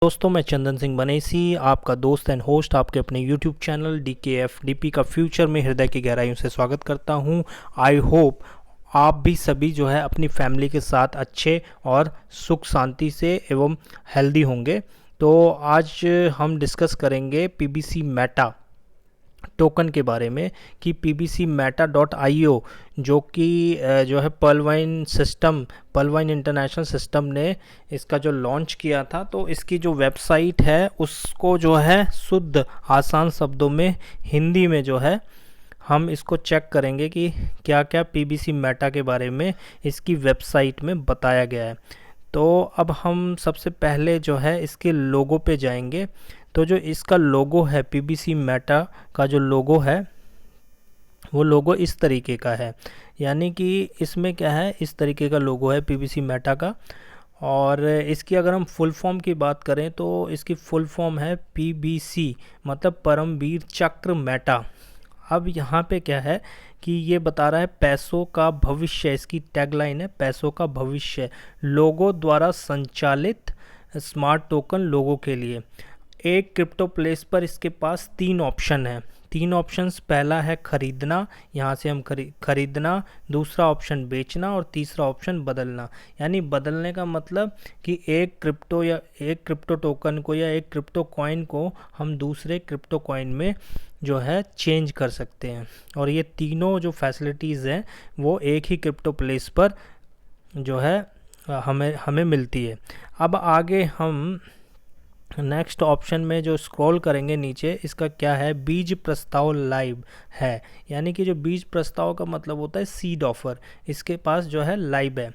दोस्तों, मैं चंदन सिंह बनेसी, आपका दोस्त एंड होस्ट, आपके अपने यूट्यूब चैनल DKFDP का फ्यूचर में हृदय की गहराइयों से स्वागत करता हूं। आई होप आप भी सभी जो है अपनी फैमिली के साथ अच्छे और सुख शांति से एवं हेल्दी होंगे। तो आज हम डिस्कस करेंगे PBC मेटा टोकन के बारे में कि pbcmeta.io जो कि जो है पर्लवाइन इंटरनेशनल सिस्टम ने इसका जो लॉन्च किया था, तो इसकी जो वेबसाइट है उसको जो है शुद्ध आसान शब्दों में हिंदी में जो है हम इसको चेक करेंगे कि क्या क्या PBC मेटा के बारे में इसकी वेबसाइट में बताया गया है। तो अब हम सबसे पहले जो है इसके लोगो पे जाएंगे। तो जो इसका लोगो है, PBC मेटा का जो लोगो है वो लोगो इस तरीके का है, यानी कि इसमें क्या है, इस तरीके का लोगो है PBC मेटा का। और इसकी अगर हम फुल फॉर्म की बात करें तो इसकी फुल फॉर्म है PBC मतलब परमवीर चक्र मेटा। अब यहाँ पे क्या है कि ये बता रहा है पैसों का भविष्य, इसकी टैगलाइन है पैसों का भविष्य, लोगों द्वारा संचालित स्मार्ट टोकन लोगों के लिए। एक क्रिप्टो प्लेस पर इसके पास 3 ऑप्शन है। 3 ऑप्शंस, पहला है खरीदना, यहाँ से हम खरीदना, दूसरा ऑप्शन बेचना और तीसरा ऑप्शन बदलना। यानी बदलने का मतलब कि एक क्रिप्टो टोकन को या एक क्रिप्टो कॉइन को हम दूसरे क्रिप्टो कॉइन में जो है चेंज कर सकते हैं। और ये तीनों जो फैसिलिटीज़ हैं वो एक ही क्रिप्टो प्लेस पर जो है हमें मिलती है। अब आगे हम नेक्स्ट ऑप्शन में जो स्क्रॉल करेंगे नीचे, इसका क्या है, बीज प्रस्ताव लाइव है। यानी कि जो बीज प्रस्ताव का मतलब होता है सीड ऑफर, इसके पास जो है लाइव है।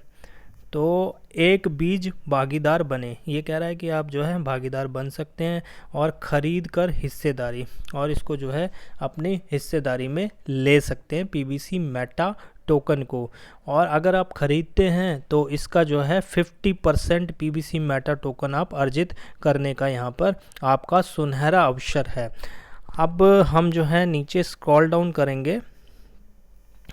तो एक बीज भागीदार बने, ये कह रहा है कि आप जो है भागीदार बन सकते हैं और ख़रीद कर हिस्सेदारी, और इसको जो है अपनी हिस्सेदारी में ले सकते हैं PBC मेटा टोकन को। और अगर आप ख़रीदते हैं तो इसका जो है 50% PBC मेटा टोकन आप अर्जित करने का यहाँ पर आपका सुनहरा अवसर है। अब हम जो है नीचे स्क्रॉल डाउन करेंगे,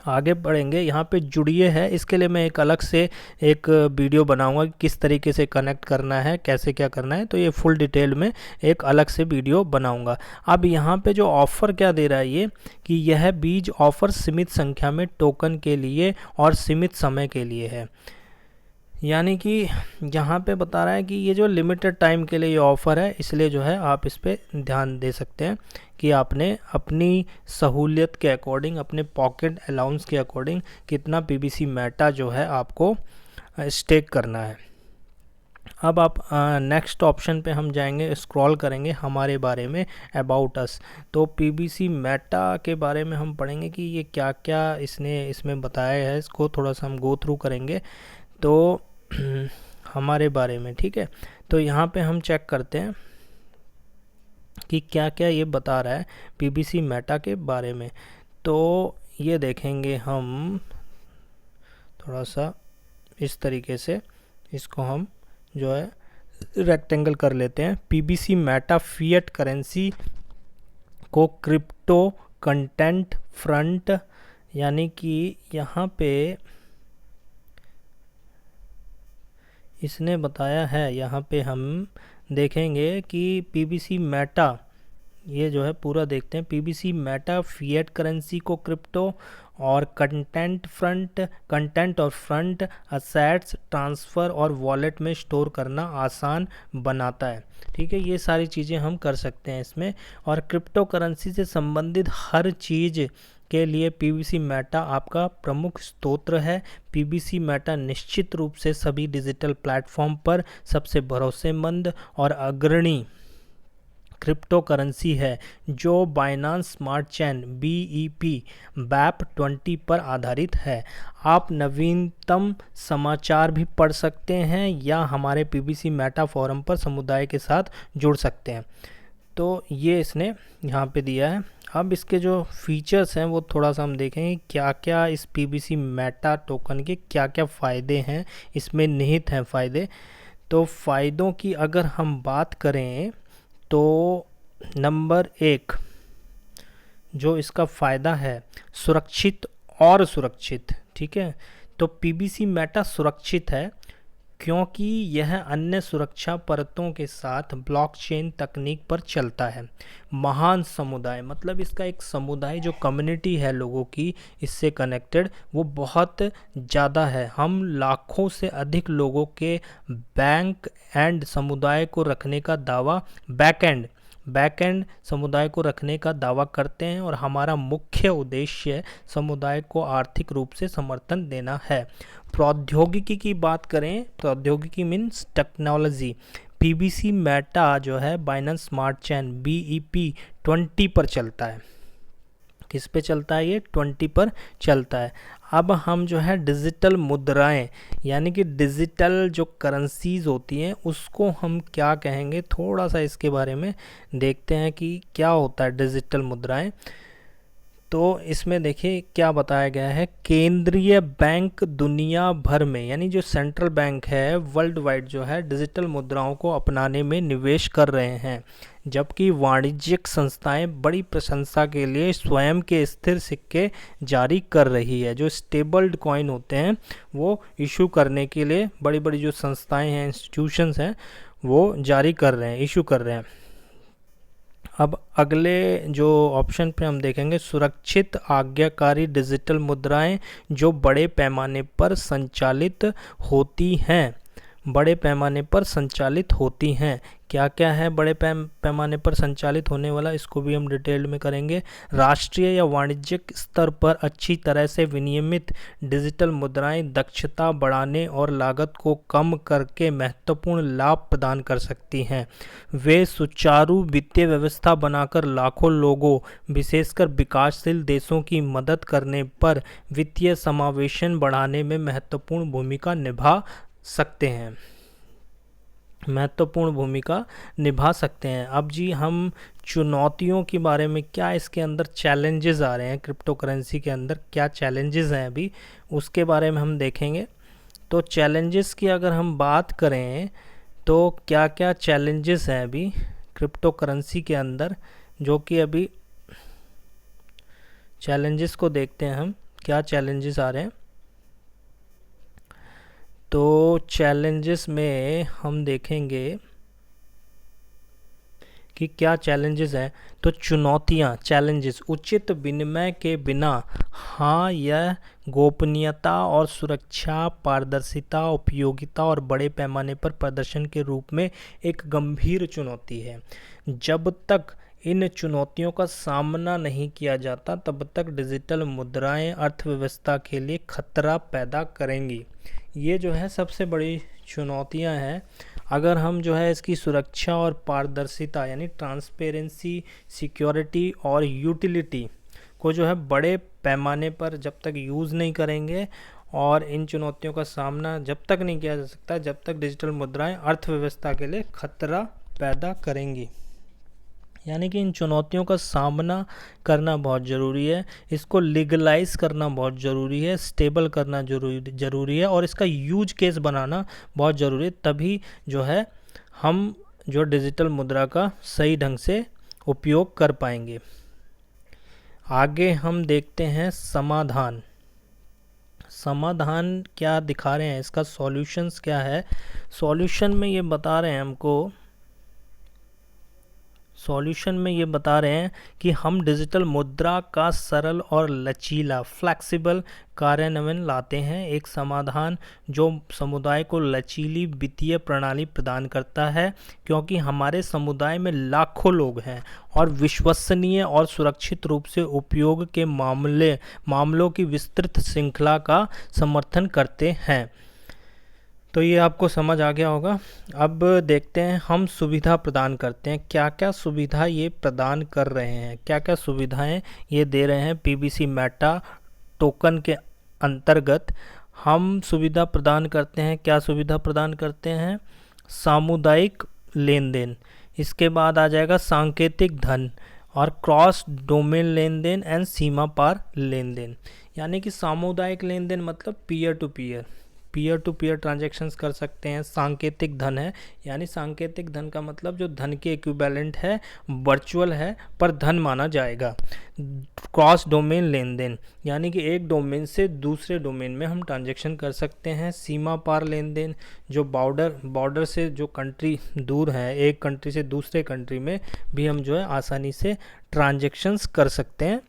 आगे बढ़ेंगे, यहाँ पे जुड़िए है, इसके लिए मैं एक अलग से एक वीडियो बनाऊंगा कि किस तरीके से कनेक्ट करना है, कैसे क्या करना है। तो ये फुल डिटेल में एक अलग से वीडियो बनाऊंगा। अब यहाँ पे जो ऑफ़र क्या दे रहा है ये, कि यह बीज ऑफ़र सीमित संख्या में टोकन के लिए और सीमित समय के लिए है। यानी कि यहाँ पे बता रहा है कि ये जो लिमिटेड टाइम के लिए ये ऑफ़र है, इसलिए जो है आप इस पर ध्यान दे सकते हैं कि आपने अपनी सहूलियत के अकॉर्डिंग, अपने पॉकेट अलाउंस के अकॉर्डिंग कितना PBC मेटा जो है आपको स्टेक करना है। अब आप नेक्स्ट ऑप्शन पे हम जाएंगे, स्क्रॉल करेंगे हमारे बारे में, अबाउट अस। तो PBC मेटा के बारे में हम पढ़ेंगे कि ये क्या क्या इसमें बताया है, इसको थोड़ा सा हम गो थ्रू करेंगे। तो हमारे बारे में, ठीक है, तो यहाँ पे हम चेक करते हैं कि क्या क्या ये बता रहा है PBC मेटा के बारे में। तो ये देखेंगे हम थोड़ा सा इस तरीके से, इसको हम जो है रेक्टेंगल कर लेते हैं। PBC मेटा फिएट करेंसी को क्रिप्टो कंटेंट फ्रंट, यानी कि यहाँ पे इसने बताया है, यहाँ पे हम देखेंगे कि PBC मेटा, ये जो है पूरा देखते हैं, PBC मेटा फिएट करेंसी को क्रिप्टो और कंटेंट और फ्रंट असेट्स ट्रांसफ़र और वॉलेट में स्टोर करना आसान बनाता है। ठीक है, ये सारी चीज़ें हम कर सकते हैं इसमें। और क्रिप्टो करेंसी से संबंधित हर चीज़ के लिए PBC मेटा आपका प्रमुख स्रोत है। PBC मेटा निश्चित रूप से सभी डिजिटल प्लेटफॉर्म पर सबसे भरोसेमंद और अग्रणी क्रिप्टो करेंसी है, जो बाइनांस स्मार्ट चेन BEP पर आधारित है। आप नवीनतम समाचार भी पढ़ सकते हैं या हमारे PBC मेटा फोरम पर समुदाय के साथ जुड़ सकते हैं। तो ये इसने यहाँ पे दिया है। अब इसके जो फीचर्स हैं वो थोड़ा सा हम देखेंगे, क्या क्या इस PBC मेटा टोकन के क्या क्या फ़ायदे हैं, इसमें निहित हैं फ़ायदे। तो फ़ायदों की अगर हम बात करें तो नंबर 1 जो इसका फ़ायदा है, सुरक्षित और सुरक्षित। ठीक है, तो PBC मेटा सुरक्षित है क्योंकि यह अन्य सुरक्षा परतों के साथ ब्लॉकचेन तकनीक पर चलता है। महान समुदाय मतलब इसका एक समुदाय जो कम्युनिटी है लोगों की इससे कनेक्टेड वो बहुत ज़्यादा है। हम लाखों से अधिक लोगों के बैंक एंड समुदाय को रखने का दावा बैकएंड समुदाय को रखने का दावा करते हैं और हमारा मुख्य उद्देश्य समुदाय को आर्थिक रूप से समर्थन देना है। प्रौद्योगिकी की बात करें, प्रौद्योगिकी मीन्स टेक्नोलॉजी। पीबीसी मेटा जो है बाइनेंस स्मार्ट चेन BEP 20 पर चलता है। किस पे चलता है? ये 20 पर चलता है। अब हम जो है डिजिटल मुद्राएं यानी कि डिजिटल जो करेंसीज होती हैं उसको हम क्या कहेंगे, थोड़ा सा इसके बारे में देखते हैं कि क्या होता है डिजिटल मुद्राएं। तो इसमें देखिए क्या बताया गया है, केंद्रीय बैंक दुनिया भर में यानी जो सेंट्रल बैंक है वर्ल्ड वाइड जो है डिजिटल मुद्राओं को अपनाने में निवेश कर रहे हैं, जबकि वाणिज्यिक संस्थाएं बड़ी प्रशंसा के लिए स्वयं के स्थिर सिक्के जारी कर रही है। जो स्टेबल्ड कॉइन होते हैं वो इशू करने के लिए बड़ी बड़ी जो संस्थाएं हैं, इंस्टीट्यूशंस हैं, वो जारी कर रहे हैं, इशू कर रहे हैं। अब अगले जो ऑप्शन पे हम देखेंगे सुरक्षित आज्ञाकारी डिजिटल मुद्राएं जो बड़े पैमाने पर संचालित होती हैं। बड़े पैमाने पर संचालित होती हैं, क्या क्या है बड़े पैमाने पर संचालित होने वाला, इसको भी हम डिटेल में करेंगे। राष्ट्रीय या वाणिज्यिक स्तर पर अच्छी तरह से विनियमित डिजिटल मुद्राएं दक्षता बढ़ाने और लागत को कम करके महत्वपूर्ण लाभ प्रदान कर सकती हैं। वे सुचारू वित्तीय व्यवस्था बनाकर लाखों लोगों विशेषकर विकासशील देशों की मदद करने पर वित्तीय समावेशन बढ़ाने में महत्वपूर्ण भूमिका निभा सकते हैं, महत्वपूर्ण भूमिका निभा सकते हैं। अब जी हम चुनौतियों के बारे में, क्या इसके अंदर चैलेंजेस आ रहे हैं, क्रिप्टो करेंसी के अंदर क्या चैलेंजेस हैं अभी उसके बारे में हम देखेंगे। तो चैलेंजेस की अगर हम बात करें तो क्या क्या चैलेंजेस हैं अभी क्रिप्टो करेंसी के अंदर, जो कि अभी चैलेंजेस को देखते हैं हम क्या चैलेंजेस आ रहे हैं। तो चैलेंजेस में हम देखेंगे कि क्या चैलेंजेस हैं। तो चुनौतियां, चैलेंजेस, उचित विनिमय के बिना हाँ यह गोपनीयता और सुरक्षा, पारदर्शिता, उपयोगिता और बड़े पैमाने पर प्रदर्शन के रूप में एक गंभीर चुनौती है। जब तक इन चुनौतियों का सामना नहीं किया जाता तब तक डिजिटल मुद्राएं अर्थव्यवस्था के लिए खतरा पैदा करेंगी। ये जो है सबसे बड़ी चुनौतियां हैं। अगर हम जो है इसकी सुरक्षा और पारदर्शिता यानी ट्रांसपेरेंसी, सिक्योरिटी और यूटिलिटी को जो है बड़े पैमाने पर जब तक यूज़ नहीं करेंगे और इन चुनौतियों का सामना जब तक नहीं किया जा सकता, जब तक डिजिटल मुद्राएं अर्थव्यवस्था के लिए खतरा पैदा करेंगी। यानी कि इन चुनौतियों का सामना करना बहुत ज़रूरी है, इसको लीगलाइज करना बहुत ज़रूरी है, स्टेबल करना ज़रूरी है और इसका यूज केस बनाना बहुत ज़रूरी है। तभी जो है हम जो डिजिटल मुद्रा का सही ढंग से उपयोग कर पाएंगे। आगे हम देखते हैं समाधान। समाधान क्या दिखा रहे हैं, इसका सॉल्यूशंस क्या है। सॉल्यूशन में ये बता रहे हैं हमको, सॉल्यूशन में ये बता रहे हैं कि हम डिजिटल मुद्रा का सरल और लचीला फ्लेक्सिबल कार्यान्वयन लाते हैं, एक समाधान जो समुदाय को लचीली वित्तीय प्रणाली प्रदान करता है, क्योंकि हमारे समुदाय में लाखों लोग हैं और विश्वसनीय और सुरक्षित रूप से उपयोग के मामलों की विस्तृत श्रृंखला का समर्थन करते हैं। तो ये आपको समझ आ गया होगा। अब देखते हैं हम सुविधा प्रदान करते हैं, क्या क्या सुविधा ये प्रदान कर रहे हैं, क्या क्या सुविधाएं ये दे रहे हैं। पीबीसी मेटा टोकन के अंतर्गत हम सुविधा प्रदान करते हैं, क्या सुविधा प्रदान करते हैं, सामुदायिक लेन देन, इसके बाद आ जाएगा सांकेतिक धन और क्रॉस डोमेन लेन देन एंड सीमा पार लेन देन। यानी कि सामुदायिक लेन देन मतलब peer to peer, peer to peer transactions कर सकते हैं। सांकेतिक धन है, यानी सांकेतिक धन का मतलब जो धन के इक्विवेलेंट है, वर्चुअल है पर धन माना जाएगा। क्रॉस डोमेन लेन देन, यानी कि एक डोमेन से दूसरे डोमेन में हम ट्रांजैक्शन कर सकते हैं। सीमा पार लेन देन, जो बॉर्डर से जो कंट्री दूर है, एक कंट्री से दूसरे कंट्री में भी हम जो है आसानी से ट्रांजैक्शंस कर सकते हैं।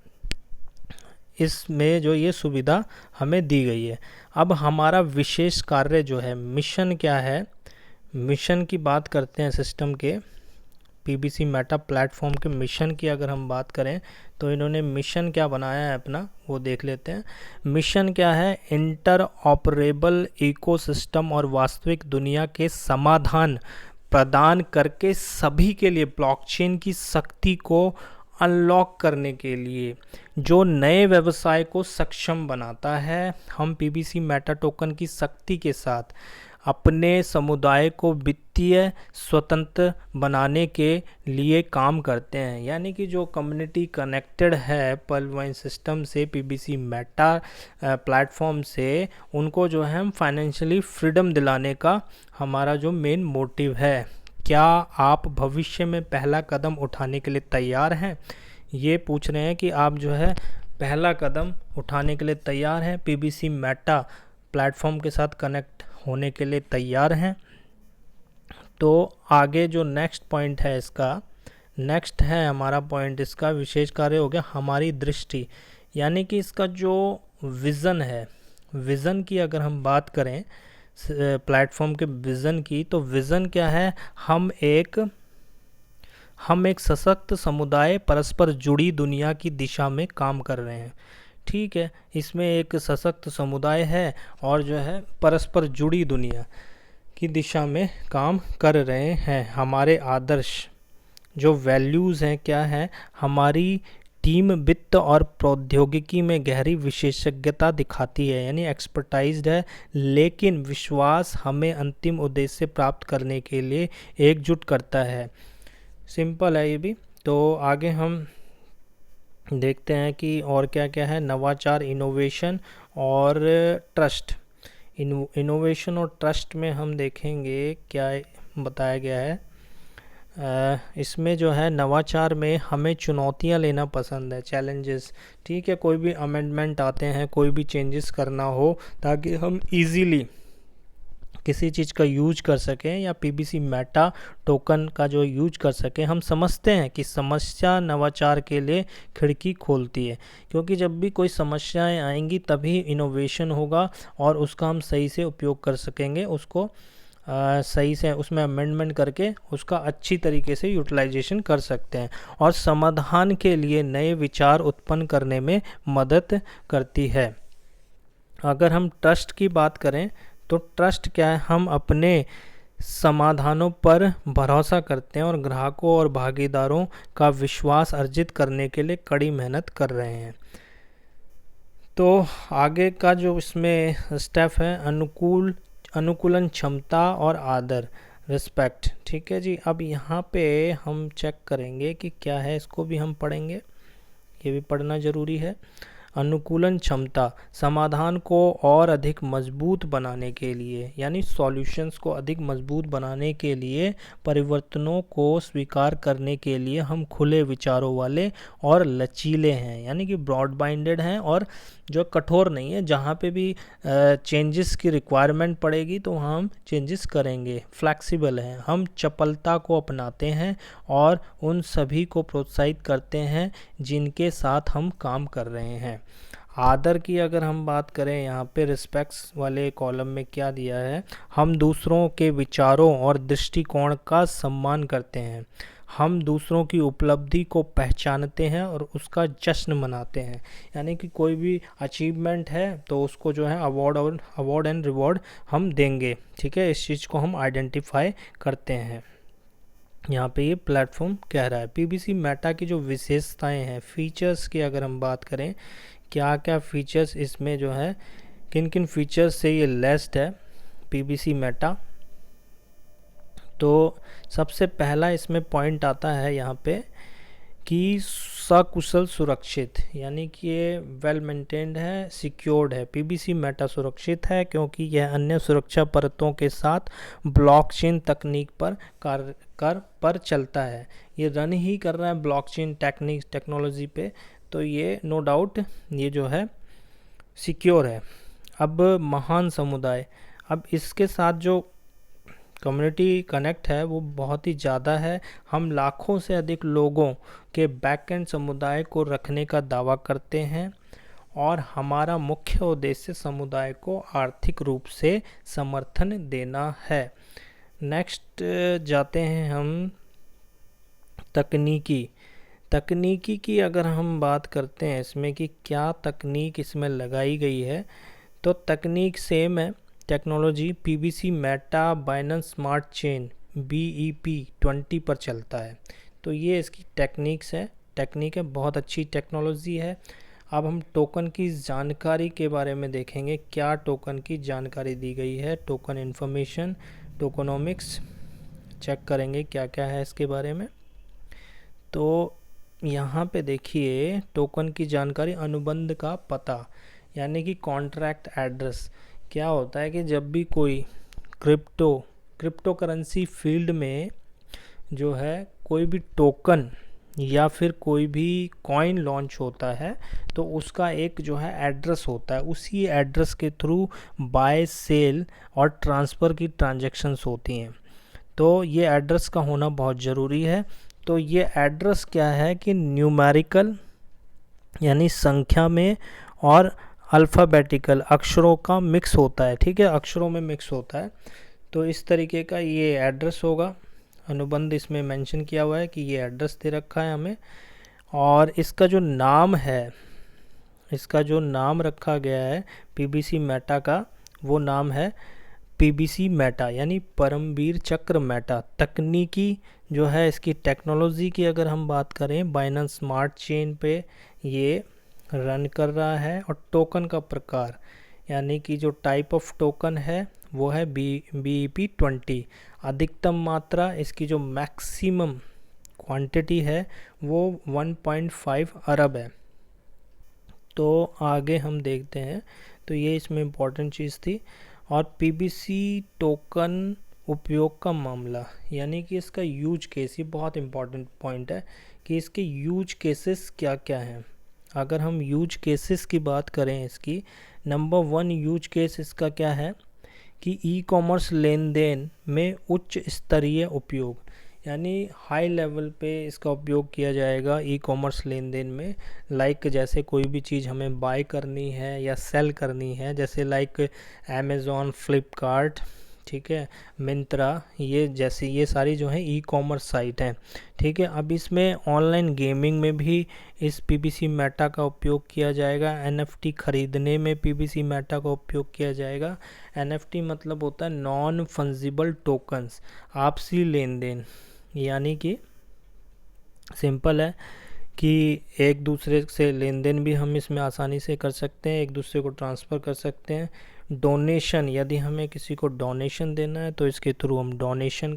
इसमें जो ये सुविधा हमें दी गई है। अब हमारा विशेष कार्य जो है, मिशन क्या है, मिशन की बात करते हैं सिस्टम के। पीबीसी मेटा प्लेटफॉर्म के मिशन की अगर हम बात करें तो इन्होंने मिशन क्या बनाया है अपना, वो देख लेते हैं। मिशन क्या है, इंटर ऑपरेबल इकोसिस्टम और वास्तविक दुनिया के समाधान प्रदान करके सभी के लिए ब्लॉकचेन की शक्ति को अनलॉक करने के लिए जो नए व्यवसाय को सक्षम बनाता है। हम पीबीसी मेटा टोकन की शक्ति के साथ अपने समुदाय को वित्तीय स्वतंत्र बनाने के लिए काम करते हैं, यानी कि जो कम्युनिटी कनेक्टेड है पर्ल वाइन सिस्टम से, पीबीसी मेटा प्लेटफॉर्म से, उनको जो है हम फाइनेंशियली फ्रीडम दिलाने का हमारा जो मेन मोटिव है। क्या आप भविष्य में पहला कदम उठाने के लिए तैयार हैं? ये पूछ रहे हैं कि आप जो है पहला कदम उठाने के लिए तैयार हैं, पीबीसी मेटा प्लेटफॉर्म के साथ कनेक्ट होने के लिए तैयार हैं। तो आगे जो नेक्स्ट पॉइंट है इसका, नेक्स्ट है हमारा पॉइंट इसका विशेष कार्य हो गया हमारी दृष्टि, यानी कि इसका जो विज़न है, विज़न की अगर हम बात करें प्लेटफॉर्म के विज़न की, तो विज़न क्या है, हम एक सशक्त समुदाय परस्पर जुड़ी दुनिया की दिशा में काम कर रहे हैं। ठीक है, इसमें एक सशक्त समुदाय है और जो है परस्पर जुड़ी दुनिया की दिशा में काम कर रहे हैं। हमारे आदर्श जो वैल्यूज़ हैं क्या है, हमारी टीम वित्त और प्रौद्योगिकी में गहरी विशेषज्ञता दिखाती है, यानी एक्सपर्टाइज्ड है, लेकिन विश्वास हमें अंतिम उद्देश्य प्राप्त करने के लिए एकजुट करता है। सिंपल है ये भी। तो आगे हम देखते हैं कि और क्या क्या है। नवाचार, इनोवेशन और ट्रस्ट। इनोवेशन और ट्रस्ट में हम देखेंगे क्या बताया गया है। इसमें जो है नवाचार में हमें चुनौतियां लेना पसंद है, चैलेंजेस। ठीक है, कोई भी अमेंडमेंट आते हैं, कोई भी चेंजेस करना हो, ताकि हम इजीली किसी चीज़ का यूज कर सकें या पीबीसी मेटा टोकन का जो यूज कर सकें। हम समझते हैं कि समस्या नवाचार के लिए खिड़की खोलती है, क्योंकि जब भी कोई समस्याएं आएंगी तभी इनोवेशन होगा और उसका हम सही से उपयोग कर सकेंगे, उसको सही से उसमें अमेंडमेंट करके उसका अच्छी तरीके से यूटिलाइजेशन कर सकते हैं और समाधान के लिए नए विचार उत्पन्न करने में मदद करती है। अगर हम ट्रस्ट की बात करें तो ट्रस्ट क्या है, हम अपने समाधानों पर भरोसा करते हैं और ग्राहकों और भागीदारों का विश्वास अर्जित करने के लिए कड़ी मेहनत कर रहे हैं। तो आगे का जो इसमें स्टेप है, अनुकूलन क्षमता और आदर, रिस्पेक्ट। ठीक है जी। अब यहाँ पे हम चेक करेंगे कि क्या है, इसको भी हम पढ़ेंगे, ये भी पढ़ना ज़रूरी है। अनुकूलन क्षमता, समाधान को और अधिक मजबूत बनाने के लिए, यानी सॉल्यूशंस को अधिक मजबूत बनाने के लिए, परिवर्तनों को स्वीकार करने के लिए हम खुले विचारों वाले और लचीले हैं, यानी कि ब्रॉड माइंडेड हैं और जो कठोर नहीं है। जहाँ पे भी चेंजेस की रिक्वायरमेंट पड़ेगी तो हम चेंजेस करेंगे। फ्लेक्सिबल हैं, हम चपलता को अपनाते हैं और उन सभी को प्रोत्साहित करते हैं जिनके साथ हम काम कर रहे हैं। आदर की अगर हम बात करें, यहाँ पे रिस्पेक्ट्स वाले कॉलम में क्या दिया है, हम दूसरों के विचारों और दृष्टिकोण का सम्मान करते हैं, हम दूसरों की उपलब्धि को पहचानते हैं और उसका जश्न मनाते हैं, यानी कि कोई भी अचीवमेंट है तो उसको जो है अवार्ड एंड रिवॉर्ड हम देंगे। ठीक है, इस चीज़ को हम आइडेंटिफाई करते हैं। यहाँ पे ये प्लेटफॉर्म कह रहा है। पीबीसी मेटा की जो विशेषताएं हैं, फीचर्स की अगर हम बात करें, क्या क्या फीचर्स इसमें जो है, किन किन फीचर्स से ये लेस्ड है पीबीसी मेटा। तो सबसे पहला इसमें पॉइंट आता है यहाँ पे कि सकुशल सुरक्षित, यानी कि ये वेल मेंटेन्ड है, सिक्योर्ड है। पीबीसी मेटा सुरक्षित है क्योंकि यह अन्य सुरक्षा परतों के साथ ब्लॉकचेन तकनीक पर पर चलता है। ये रन ही कर रहा है ब्लॉकचेन टेक्नोलॉजी पे, तो ये नो डाउट ये जो है सिक्योर है। अब महान समुदाय, अब इसके साथ जो कम्युनिटी कनेक्ट है वो बहुत ही ज़्यादा है। हम लाखों से अधिक लोगों के बैकएंड समुदाय को रखने का दावा करते हैं और हमारा मुख्य उद्देश्य समुदाय को आर्थिक रूप से समर्थन देना है। नेक्स्ट जाते हैं हम तकनीकी की अगर हम बात करते हैं इसमें कि क्या तकनीक इसमें लगाई गई है, तो तकनीक सेम है। Technology PBC meta Binance smart chain BEP 20 पर चलता है। तो ये इसकी टेक्निक है, बहुत अच्छी टेक्नोलॉजी है। अब हम टोकन की जानकारी के बारे में देखेंगे, क्या टोकन की जानकारी दी गई है। टोकन इन्फॉर्मेशन, टोकनोमिक्स चेक करेंगे क्या क्या है इसके बारे में। तो यहाँ पे देखिए टोकन की जानकारी, अनुबंध का पता यानी कि कॉन्ट्रैक्ट एड्रेस। क्या होता है कि जब भी कोई क्रिप्टो करेंसी फील्ड में जो है कोई भी टोकन या फिर कोई भी कॉइन लॉन्च होता है तो उसका एक जो है एड्रेस होता है, उसी एड्रेस के थ्रू बाय सेल और ट्रांसफ़र की ट्रांजैक्शंस होती हैं। तो ये एड्रेस का होना बहुत ज़रूरी है। तो ये एड्रेस क्या है कि न्यूमेरिकल यानी संख्या में और अल्फ़ाबेटिकल अक्षरों का मिक्स होता है, ठीक है, अक्षरों में मिक्स होता है। तो इस तरीके का ये एड्रेस होगा। अनुबंध इसमें मेंशन किया हुआ है कि ये एड्रेस दे रखा है हमें, और इसका जो नाम है, इसका जो नाम रखा गया है पीबीसी मेटा का, वो नाम है पीबीसी मेटा यानी परमवीर चक्र मेटा। तकनीकी जो है इसकी टेक्नोलॉजी की अगर हम बात करें, बाइनेंस स्मार्ट चेन पे ये रन कर रहा है। और टोकन का प्रकार यानी कि जो टाइप ऑफ टोकन है वो है BEP 20। अधिकतम मात्रा, इसकी जो मैक्सिमम क्वांटिटी है वो 1.5 अरब है। तो आगे हम देखते हैं, तो ये इसमें इम्पॉर्टेंट चीज़ थी। और पीबीसी टोकन उपयोग का मामला यानी कि इसका यूज केस, ये बहुत इम्पॉर्टेंट पॉइंट है कि इसके यूज केसेस क्या क्या हैं। अगर हम यूज केसेस की बात करें इसकी, नंबर 1 यूज केस इसका क्या है कि ई-कॉमर्स लेन देन में उच्च स्तरीय उपयोग, यानी हाई लेवल पे इसका उपयोग किया जाएगा ई-कॉमर्स लेन देन में। लाइक जैसे कोई भी चीज़ हमें बाय करनी है या सेल करनी है, जैसे लाइक अमेज़ॉन, फ्लिपकार्ट, ठीक है, मिंत्रा, ये जैसी ये सारी जो है ई-कॉमर्स साइट हैं, ठीक है। अब इसमें ऑनलाइन गेमिंग में भी इस पीबीसी मेटा का उपयोग किया जाएगा। NFT खरीदने में पीबीसी मेटा का उपयोग किया जाएगा। NFT मतलब होता है नॉन फंजिबल टोकन्स, आपसी लेन देन, यानी कि सिंपल है कि एक दूसरे से लेन देन भी हम इसमें आसानी से कर सकते हैं, एक दूसरे को ट्रांसफ़र कर सकते हैं। डोनेशन, यदि हमें किसी को डोनेशन देना है तो इसके थ्रू हम डोनेशन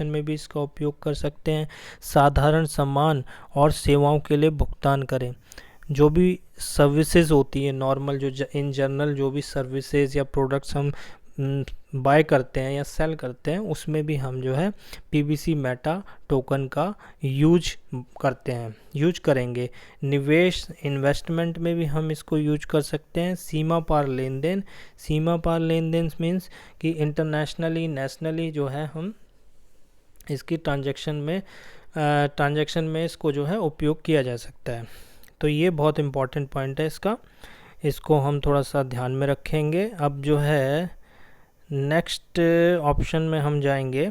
में भी इसका उपयोग कर सकते हैं। साधारण सामान और सेवाओं के लिए भुगतान करें, जो भी सर्विसेज होती है नॉर्मल, जो इन जनरल जो भी सर्विसेज या प्रोडक्ट्स हम बाय करते हैं या सेल करते हैं, उसमें भी हम जो है पीबीसी मेटा टोकन का यूज करेंगे। निवेश, इन्वेस्टमेंट में भी हम इसको यूज कर सकते हैं। सीमा पार लेन देन मीन्स कि इंटरनेशनली, नेशनली जो है हम इसकी ट्रांजैक्शन में इसको जो है उपयोग किया जा सकता है। तो ये बहुत इम्पॉर्टेंट पॉइंट है इसको हम थोड़ा सा ध्यान में रखेंगे। अब जो है नेक्स्ट ऑप्शन में हम जाएंगे,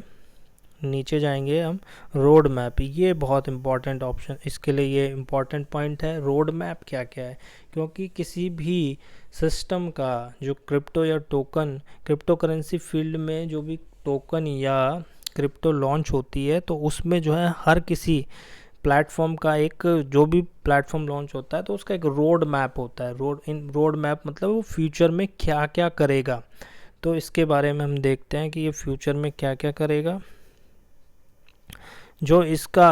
नीचे जाएंगे हम, रोड मैप। ये बहुत इम्पॉर्टेंट ऑप्शन, इसके लिए ये इम्पॉर्टेंट पॉइंट है। रोड मैप क्या क्या है, क्योंकि किसी भी सिस्टम का जो क्रिप्टो करेंसी फील्ड में जो भी टोकन या क्रिप्टो लॉन्च होती है, तो उसमें जो है हर किसी प्लेटफॉर्म का जो भी प्लेटफॉर्म लॉन्च होता है तो उसका एक रोड मैप होता है। रोड मैप मतलब वो फ्यूचर में क्या क्या करेगा। तो इसके बारे में हम देखते हैं कि ये फ्यूचर में क्या क्या करेगा। जो इसका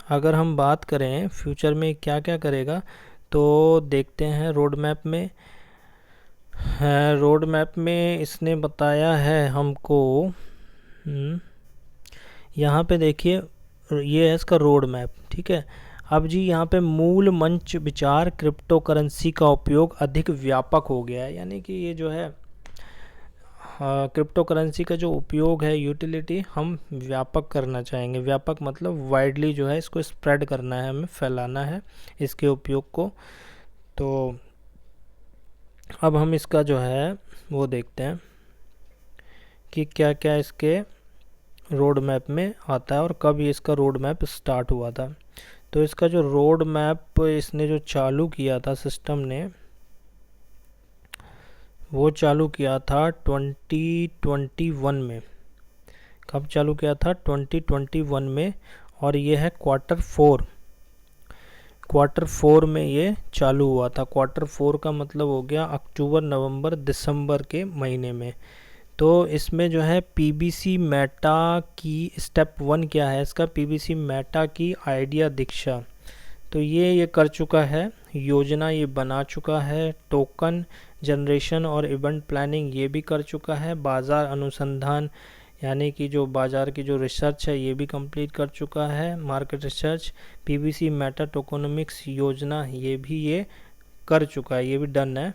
अगर हम बात करें फ्यूचर में क्या क्या करेगा, तो देखते हैं रोड मैप में। रोड मैप में इसने बताया है हमको, यहाँ पे देखिए ये है इसका रोड मैप, ठीक है। अब जी यहाँ पे मूल मंच विचार क्रिप्टो करेंसी का उपयोग अधिक व्यापक हो गया है, यानी कि ये जो है क्रिप्टो करेंसी का जो उपयोग है, यूटिलिटी हम व्यापक करना चाहेंगे। व्यापक मतलब वाइडली जो है इसको स्प्रेड करना है, हमें फैलाना है इसके उपयोग को। तो अब हम इसका जो है वो देखते हैं कि क्या क्या इसके रोड मैप में आता है और कब ये इसका रोड मैप स्टार्ट हुआ था। तो इसका जो रोड मैप इसने जो चालू किया था सिस्टम ने, वो चालू किया था 2021 में। कब चालू किया था? 2021 में। और ये है क्वार्टर 4 में ये चालू हुआ था। क्वार्टर 4 का मतलब हो गया अक्टूबर, नवंबर, दिसंबर के महीने में। तो इसमें जो है पीबीसी मेटा की स्टेप 1 क्या है इसका? पीबीसी मेटा की आइडिया दीक्षा। तो ये कर चुका है, योजना ये बना चुका है। टोकन जनरेशन और इवेंट प्लानिंग ये भी कर चुका है। बाज़ार अनुसंधान यानी कि जो बाज़ार की जो रिसर्च है ये भी कंप्लीट कर चुका है, market research. PBC meta tokenomics योजना ये कर चुका है, ये भी डन है।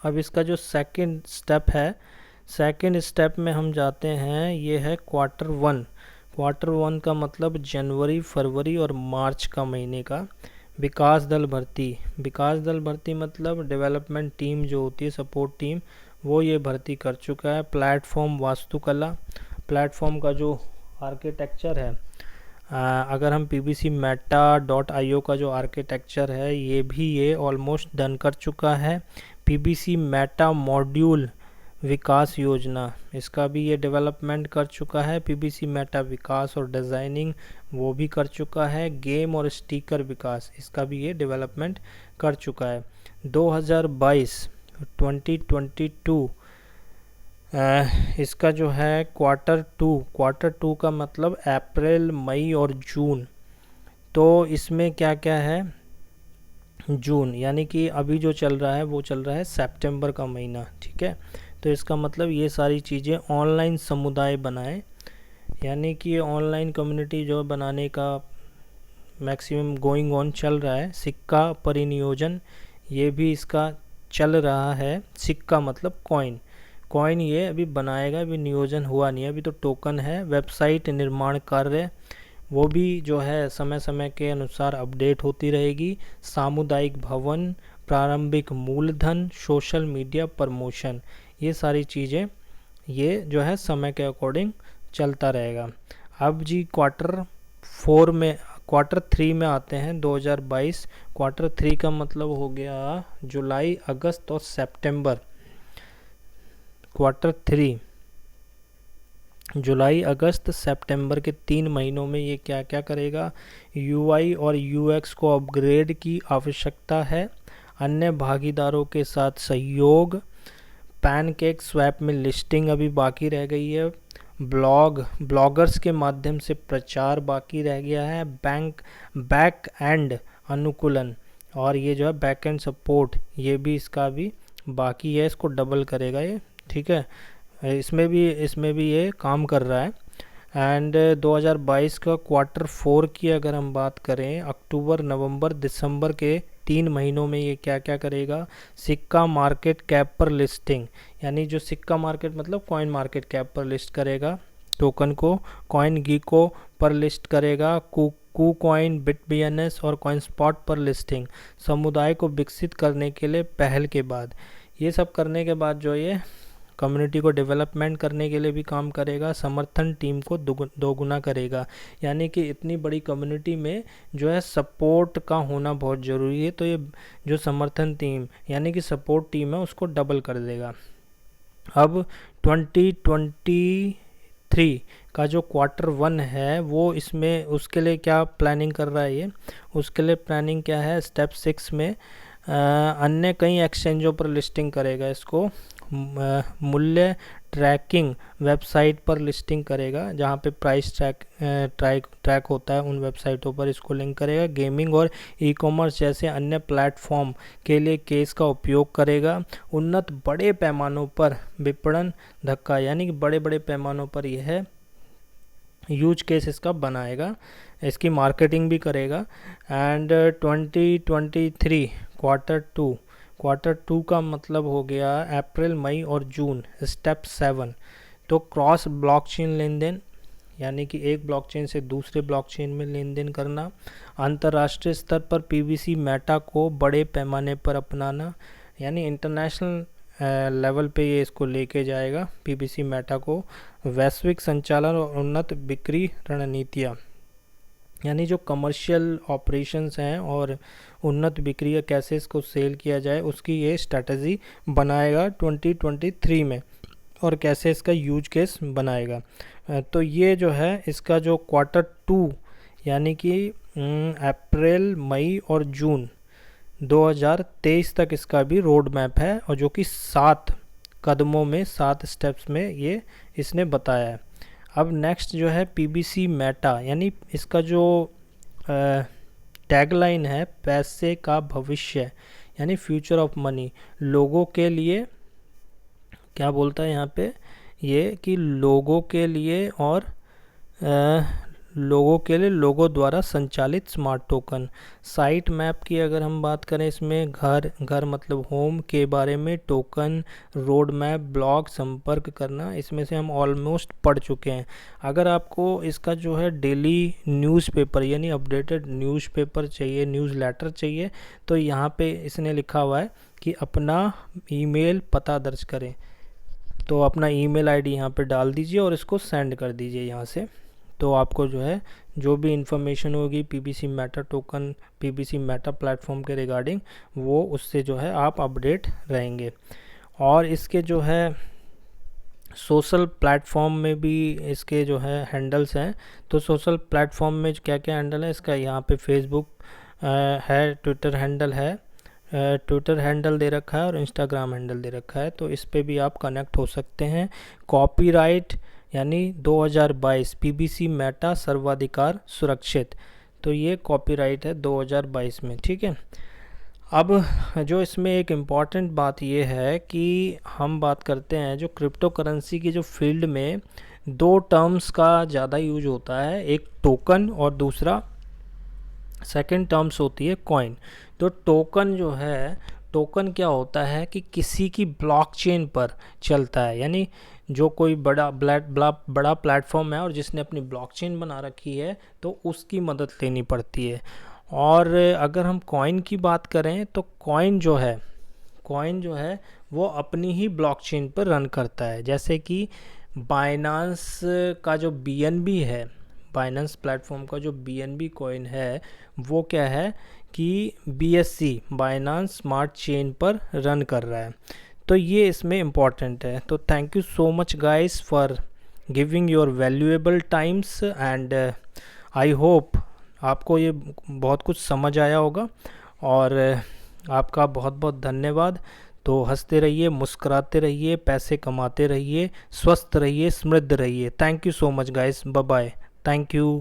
अब इसका जो सेकंड स्टेप है, सेकंड स्टेप में हम जाते हैं, ये है क्वार्टर 1। क्वार्टर 1 का मतलब जनवरी, फरवरी और मार्च का महीने का। विकास दल भर्ती मतलब डेवलपमेंट टीम जो होती है, सपोर्ट टीम, वो ये भर्ती कर चुका है। प्लेटफॉर्म वास्तुकला, प्लेटफॉर्म का जो आर्किटेक्चर है, अगर हम pbcmeta.io का जो आर्किटेक्चर है ये ऑलमोस्ट डन कर चुका है। पीबीसी मेटा मॉड्यूल विकास योजना, इसका भी ये डेवलपमेंट कर चुका है। पीबीसी मेटा विकास और डिज़ाइनिंग वो भी कर चुका है। गेम और स्टिकर विकास, इसका भी ये डेवलपमेंट कर चुका है। 2022 इसका जो है क्वार्टर 2 का मतलब अप्रैल, मई और जून। तो इसमें क्या क्या है? जून यानी कि अभी जो चल रहा है वो चल रहा है सितंबर का महीना, ठीक है। तो इसका मतलब ये सारी चीज़ें ऑनलाइन समुदाय बनाएं, यानी कि ऑनलाइन कम्युनिटी जो बनाने का मैक्सिमम गोइंग ऑन चल रहा है। सिक्का परिनियोजन ये भी इसका चल रहा है। सिक्का मतलब कॉइन ये अभी बनाएगा, अभी नियोजन हुआ नहीं है, अभी तो टोकन है। वेबसाइट निर्माण कार्य वो भी जो है समय समय के अनुसार अपडेट होती रहेगी। सामुदायिक भवन, प्रारंभिक मूलधन, सोशल मीडिया प्रमोशन, ये सारी चीज़ें ये जो है समय के अकॉर्डिंग चलता रहेगा। अब जी क्वार्टर 3 में आते हैं 2022। क्वार्टर 3 का मतलब हो गया जुलाई, अगस्त और सितंबर। क्वार्टर 3 जुलाई, अगस्त, सितंबर के 3 महीनों में ये क्या क्या करेगा? यूआई और यूएक्स को अपग्रेड की आवश्यकता है। अन्य भागीदारों के साथ सहयोग। पैनकेक स्वैप में लिस्टिंग अभी बाकी रह गई है। ब्लॉगर्स के माध्यम से प्रचार बाकी रह गया है। बैक एंड अनुकूलन और ये जो है बैक एंड सपोर्ट ये भी इसका भी बाकी है, इसको डबल करेगा ये, ठीक है। इसमें भी ये काम कर रहा है। एंड 2022 का क्वार्टर 4 की अगर हम बात करें, अक्टूबर, नवंबर, दिसंबर के 3 महीनों में ये क्या क्या करेगा? सिक्का मार्केट कैप पर लिस्टिंग, यानी जो सिक्का मार्केट मतलब कॉइन मार्केट कैप पर लिस्ट करेगा टोकन को। कॉइन गीको पर लिस्ट करेगा। कॉइन, बिटबीएनएस और कॉइन स्पॉट पर लिस्टिंग। समुदाय को विकसित करने के लिए पहल के बाद, ये सब करने के बाद जो ये कम्युनिटी को डेवलपमेंट करने के लिए भी काम करेगा। समर्थन टीम को दोगुना करेगा, यानी कि इतनी बड़ी कम्युनिटी में जो है सपोर्ट का होना बहुत ज़रूरी है। तो ये जो समर्थन टीम यानी कि सपोर्ट टीम है उसको डबल कर देगा। अब 2023 का जो क्वार्टर 1 है वो इसमें उसके लिए क्या प्लानिंग कर रहा है ये? उसके लिए प्लानिंग क्या है? स्टेप 6 में अन्य कई एक्सचेंजों पर लिस्टिंग करेगा इसको। मूल्य ट्रैकिंग वेबसाइट पर लिस्टिंग करेगा, जहाँ पे प्राइस ट्रैक होता है उन वेबसाइटों पर इसको लिंक करेगा। गेमिंग और ई कॉमर्स जैसे अन्य प्लेटफॉर्म के लिए केस का उपयोग करेगा। उन्नत बड़े पैमानों पर विपणन धक्का, यानी कि बड़े बड़े पैमानों पर यह यूज केस इसका बनाएगा, इसकी मार्केटिंग भी करेगा। एंड 2023 क्वार्टर टू का मतलब हो गया अप्रैल, मई और जून। स्टेप 7 तो क्रॉस ब्लॉकचेन लेन देन, यानी कि एक ब्लॉकचेन से दूसरे ब्लॉकचेन में लेन देन करना। अंतर्राष्ट्रीय स्तर पर पीबीसी मेटा को बड़े पैमाने पर अपनाना, यानी इंटरनेशनल लेवल पे ये इसको लेके जाएगा पीबीसी मेटा को। वैश्विक संचालन और उन्नत बिक्री रणनीतियाँ, यानी जो कमर्शियल ऑपरेशंस हैं और उन्नत बिक्री कैसे इसको सेल किया जाए उसकी ये स्ट्रैटेजी बनाएगा 2023 में, और कैसे इसका यूज केस बनाएगा। तो ये जो है इसका जो क्वार्टर 2 यानी कि अप्रैल, मई और जून 2023 तक इसका भी रोड मैप है, और जो कि 7 कदमों में 7 स्टेप्स में ये इसने बताया है। अब नेक्स्ट जो है पीबीसी मेटा, यानी इसका जो टैगलाइन है पैसे का भविष्य, यानी फ्यूचर ऑफ मनी। लोगों के लिए क्या बोलता है यहाँ पे ये कि लोगों के लिए और लोगों द्वारा संचालित स्मार्ट टोकन। साइट मैप की अगर हम बात करें, इसमें घर मतलब होम के बारे में, टोकन, रोड मैप, ब्लॉग, संपर्क करना, इसमें से हम ऑलमोस्ट पढ़ चुके हैं। अगर आपको इसका जो है डेली न्यूज़पेपर यानी अपडेटेड न्यूज़पेपर चाहिए, न्यूज़ लेटर चाहिए, तो यहाँ पे इसने लिखा हुआ है कि अपना ईमेल पता दर्ज करें। तो अपना ईमेल आईडी यहाँ पे डाल दीजिए और इसको सेंड कर दीजिए यहाँ से। तो आपको जो है जो भी इंफॉर्मेशन होगी PBC meta token, PBC meta platform के रिगार्डिंग, वो उससे जो है आप अपडेट रहेंगे। और इसके जो है सोशल प्लेटफॉर्म में भी इसके जो है हैंडल्स हैं। तो सोशल प्लेटफॉर्म में क्या क्या हैंडल है इसका, यहाँ पे फेसबुक है, ट्विटर हैंडल है, ट्विटर हैंडल दे रखा है और इंस्टाग्राम हैंडल दे रखा है, तो इस पे भी आप कनेक्ट हो सकते हैं। कॉपीराइट यानी 2022 पीबीसी मेटा सर्वाधिकार सुरक्षित, तो ये कॉपीराइट है 2022 में, ठीक है। अब जो इसमें एक इम्पॉर्टेंट बात ये है कि हम बात करते हैं जो क्रिप्टो करेंसी की जो फील्ड में 2 टर्म्स का ज़्यादा यूज होता है, एक टोकन और दूसरा सेकंड टर्म्स होती है कॉइन। तो टोकन जो है, टोकन क्या होता है कि किसी की ब्लॉकचेन पर चलता है, यानी जो कोई बड़ा प्लेटफॉर्म है और जिसने अपनी ब्लॉकचेन बना रखी है तो उसकी मदद लेनी पड़ती है। और अगर हम कॉइन की बात करें तो कॉइन जो है वो अपनी ही ब्लॉकचेन पर रन करता है। जैसे कि बाइनांस का जो बीएनबी है, बाइनेंस प्लेटफॉर्म का जो बीएनबी कॉइन है वो क्या है कि बीएससी बाइनांस स्मार्ट चेन पर रन कर रहा है। तो ये इसमें इम्पॉर्टेंट है। तो thank you so much guys for giving your valuable times, and I hope आपको ये बहुत कुछ समझ आया होगा, और आपका बहुत बहुत धन्यवाद। तो हंसते रहिए, मुस्कुराते रहिए, पैसे कमाते रहिए, स्वस्थ रहिए, समृद्ध रहिए। Thank you so much guys, bye bye, thank you.